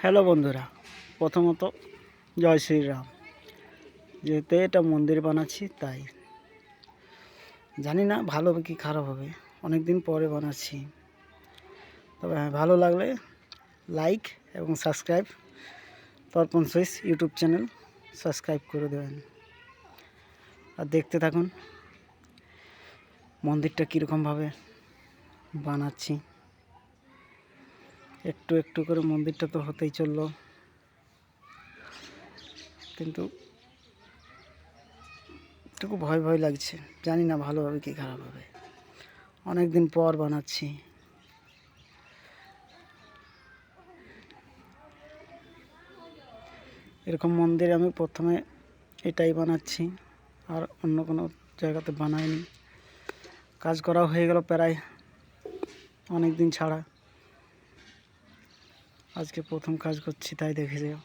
Hello বন্ধুরা, প্রথমত জয় শ্রীরাম। যেহেতু এটা মন্দির বানাচ্ছি তাই জানি না ভালো হবে কি খারাপ হবে, অনেক দিন পরে বানাচ্ছি। তবে হ্যাঁ, ভালো লাগলে লাইক এবং সাবস্ক্রাইব, তর্পণ সুইচ ইউটিউব চ্যানেল সাবস্ক্রাইব করে দেবেন আর দেখতে থাকুন মন্দিরটা কীরকমভাবে বানাচ্ছি। একটু একটু করে মন্দিরটা তো হতেই চললো, কিন্তু একটু ভয় ভয় লাগছে, জানি না ভালো হবে কি খারাপ হবে। অনেক দিন পর বানাচ্ছি। এরকম মন্দির আমি প্রথমে এটাই বানাচ্ছি, আর অন্য কোনো জায়গাতে বানাইনি। কাজ করা হয়ে গেল প্রায় অনেক দিন ছাড়া, আজকে প্রথম কাজ করছি। তাই দেখে যাও,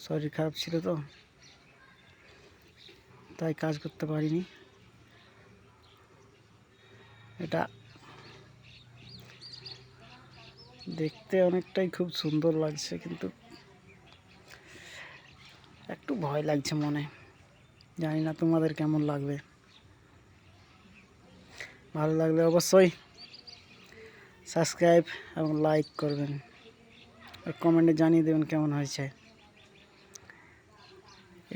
শরীর খারাপ ছিল তো তাই কাজ করতে পারিনি। এটা দেখতে অনেকটাই খুব সুন্দর লাগছে, কিন্তু একটু ভয় লাগছে মনে। জানি না তোমাদের কেমন লাগবে। ভালো লাগলে অবশ্যই সাবস্ক্রাইব এবং লাইক করবেন আর কমেন্টে জানিয়ে দেবেন কেমন হয়েছে।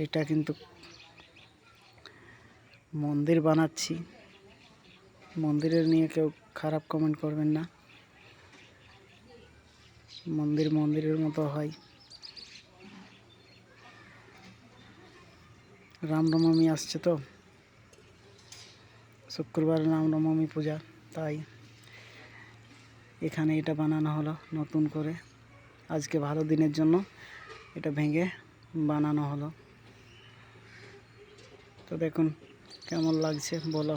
এটা কিন্তু মন্দির বানাচ্ছি, মন্দিরের নিয়ে কেউ খারাপ কমেন্ট করবেন না। মন্দির মন্দিরের মতো হয়। রামনবমী আসছে তো, শুক্রবার রামনবমী পূজা, তাই এখানে এটা বানানো হলো নতুন করে। আজকে ভালো দিনের জন্য এটা ভেঙে বানানো হলো। তো দেখুন কেমন লাগছে বলো।